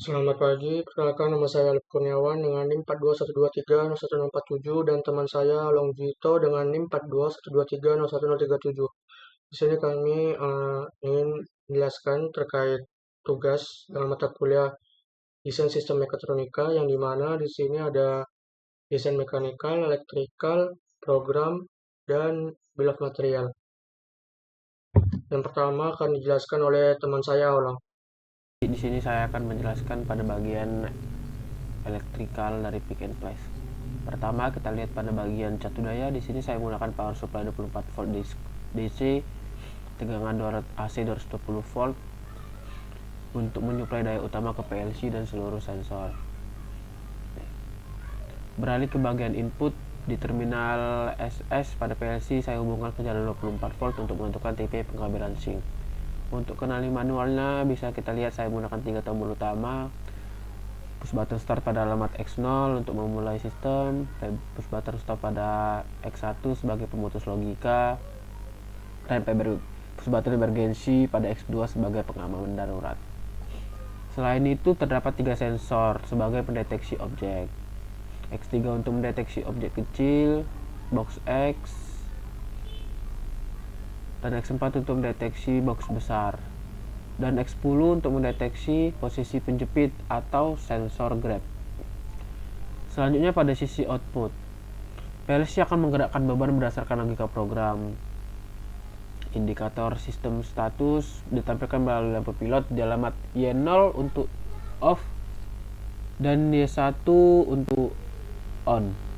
Selamat pagi, perkenalkan nama saya Alif Kurniawan dengan NIM 421230167 dan teman saya Longjito dengan NIM 421230137. Di sini kami ingin menjelaskan terkait tugas dalam mata kuliah desain sistem mekatronika yang dimana di sini ada desain mekanikal, elektrikal, program, dan bill of material. Yang pertama akan dijelaskan oleh teman saya Olang. Di sini saya akan menjelaskan pada bagian elektrikal dari pick and place. Pertama kita lihat pada bagian catu daya. Di sini saya menggunakan power supply 24 volt DC, tegangan AC 220 volt untuk menyuplai daya utama ke PLC dan seluruh sensor. Beralih ke bagian input, di terminal SS pada PLC saya hubungkan ke jalan 24 volt untuk menentukan tipe pengambilan sync. Untuk kenali manualnya bisa kita lihat saya menggunakan 3 tombol utama, push button start pada alamat X0 untuk memulai sistem, push button stop pada X1 sebagai pemutus logika, dan push button emergency pada X2 sebagai pengaman darurat. Selain itu terdapat 3 sensor sebagai pendeteksi objek. X3 untuk mendeteksi objek kecil, box X, dan X4 untuk mendeteksi box besar, dan X10 untuk mendeteksi posisi penjepit atau sensor grab. Selanjutnya pada sisi output, PLC akan menggerakkan beban berdasarkan logika program. Indikator sistem status ditampilkan melalui lampu pilot di alamat Y0 untuk off dan Y1 untuk on.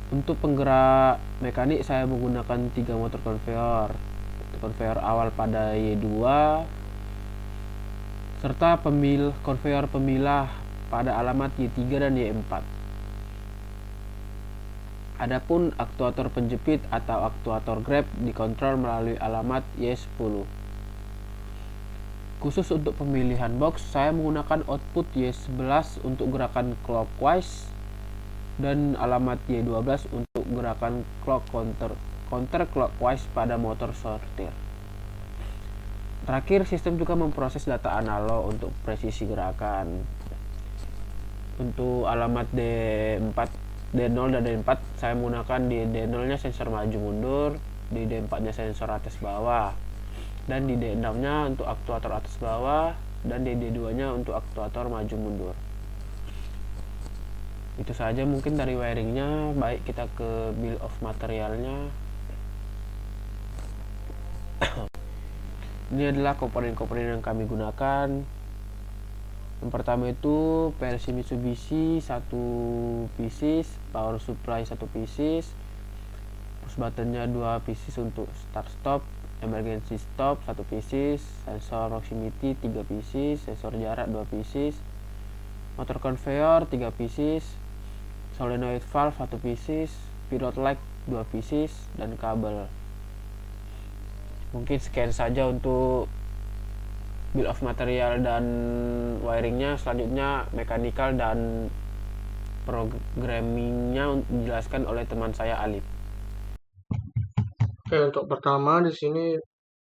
Untuk penggerak mekanik saya menggunakan 3 motor konveyor. Konveyor awal pada Y2 serta konveyor pemilah pada alamat Y3 dan Y4. Adapun aktuator penjepit atau aktuator grab dikontrol melalui alamat Y10. Khusus untuk pemilihan box, saya menggunakan output Y11 untuk gerakan clockwise dan alamat Y12 untuk gerakan counter clockwise pada motor sortir. Terakhir, sistem juga memproses data analog untuk presisi gerakan. Untuk alamat D4, D0 dan D4 saya menggunakan di D0 nya sensor maju mundur, di D4 nya sensor atas bawah, dan di D6 nya untuk aktuator atas bawah, dan di D2 nya untuk aktuator maju mundur. Itu saja mungkin dari wiringnya. Baik, kita ke bill of materialnya. Ini adalah komponen-komponen yang kami gunakan. Yang pertama itu PLC Mitsubishi 1 pieces, power supply 1 pieces, push buttonnya 2 pieces untuk start stop, emergency stop 1 pieces, sensor proximity 3 pieces, sensor jarak 2 pieces, motor conveyor 3 pieces, solenoid valve 1 pieces, pilot light 2 pieces, dan kabel. Mungkin sekian saja untuk bill of material dan wiringnya. Selanjutnya mechanical dan programmingnya dijelaskan oleh teman saya Alif. Oke, untuk pertama di sini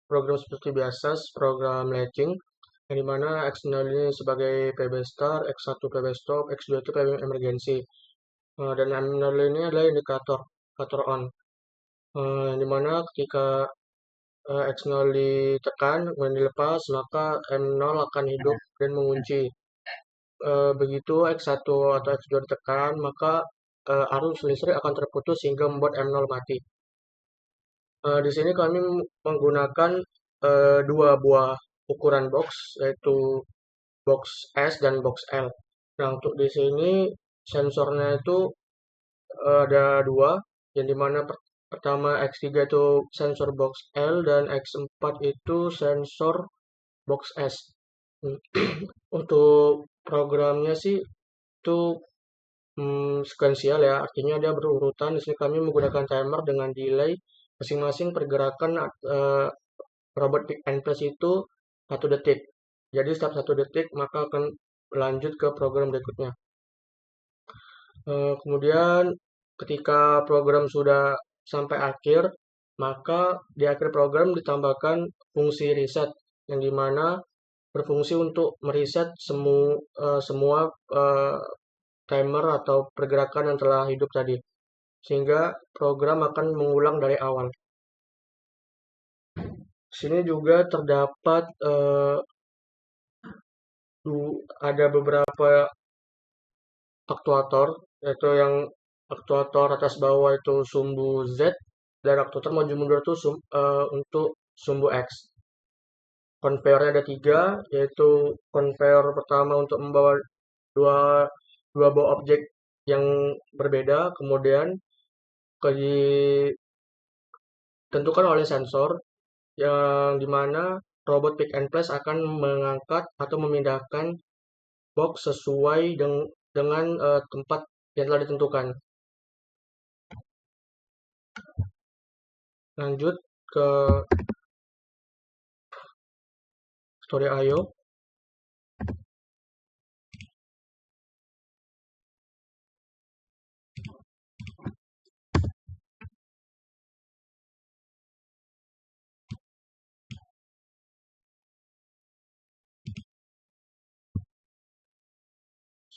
program seperti biasa, program latching, yang dimana X0 ini sebagai PB start, X1 PB stop, X2 itu PB emergency. Dan M0 ini adalah indikator on. Yang dimana ketika X0 ditekan, kemudian dilepas, maka M0 akan hidup dan mengunci. Begitu X1 atau X2 ditekan, maka arus listrik akan terputus sehingga membuat M0 mati. Di sini kami menggunakan dua buah ukuran box, yaitu box S dan box L. Nah, untuk di sini sensornya itu ada dua, yang dimana pertama X3 itu sensor box L dan X4 itu sensor box S. Untuk programnya sih itu sekuensial ya, artinya dia berurutan. Di sini kami menggunakan timer dengan delay masing-masing pergerakan robot pick and place itu 1 detik. Jadi setiap 1 detik maka akan lanjut ke program berikutnya. Kemudian ketika program sudah sampai akhir, maka di akhir program ditambahkan fungsi reset yang dimana berfungsi untuk meriset semua timer atau pergerakan yang telah hidup tadi, sehingga program akan mengulang dari awal. Di sini juga terdapat ada beberapa aktuator, yaitu yang aktuator atas bawah itu sumbu Z, dan aktuator maju mundur itu untuk sumbu X. Conveyornya ada 3, yaitu conveyor pertama untuk membawa dua buah objek yang berbeda, kemudian ditentukan oleh sensor yang dimana robot pick and place akan mengangkat atau memindahkan box sesuai dengan tempat yang telah ditentukan. Lanjut ke story.io.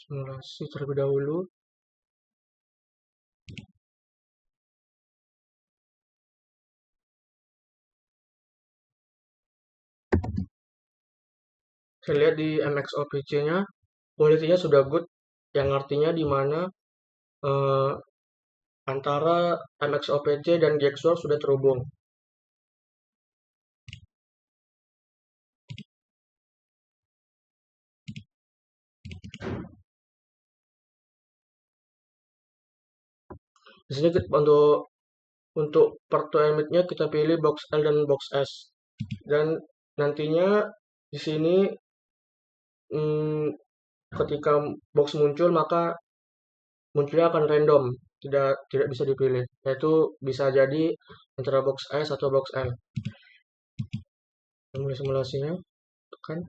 Simulasi terlebih dahulu. Saya lihat di MXOPC-nya, quality-nya sudah good, yang artinya di mana antara MXOPC dan GXWorks sudah terhubung. Di sini untuk part nya kita pilih box L dan box S, dan nantinya di sini ketika box muncul maka munculnya akan random, tidak bisa dipilih, yaitu bisa jadi antara box S atau box L. Mulai simulasinya, tekan.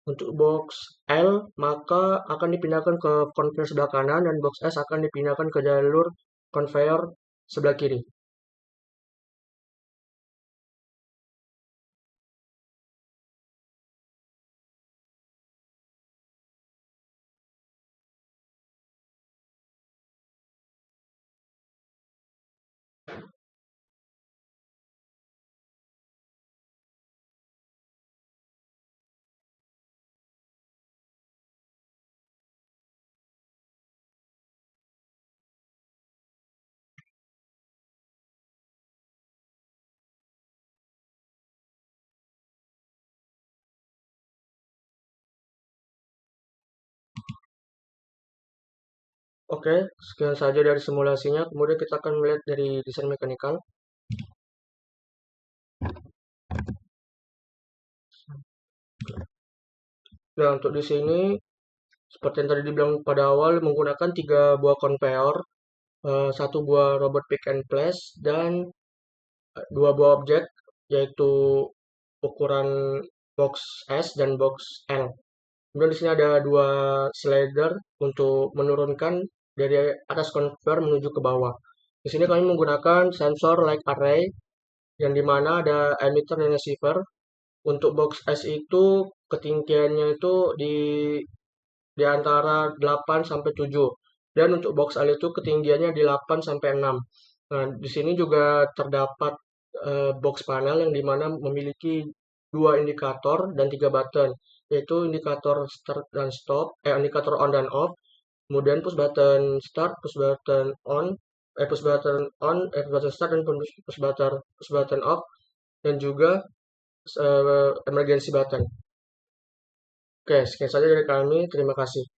Untuk box L maka akan dipindahkan ke conveyor sebelah kanan, dan box S akan dipindahkan ke jalur conveyor sebelah kiri. Oke, sekian saja dari simulasinya. Kemudian kita akan melihat dari desain mekanikal. Nah, untuk di sini seperti yang tadi dibilang pada awal, menggunakan 3 buah conveyor, 1 buah robot pick and place, dan 2 buah objek, yaitu ukuran box S dan box L. Kemudian di sini ada 2 slider untuk menurunkan dari atas conveyor menuju ke bawah. Di sini kami menggunakan sensor like array, yang dimana ada emitter dan receiver. Untuk box S itu ketinggiannya itu di antara 8 sampai 7. Dan untuk box L itu ketinggiannya di 8 sampai 6. Nah, di sini juga terdapat box panel yang dimana memiliki 2 indikator dan 3 button, yaitu indikator start dan stop, indikator on dan off, kemudian push button start, push button on, push button on, push button start, dan push button off, dan juga emergency button. Oke, sekian saja dari kami. Terima kasih.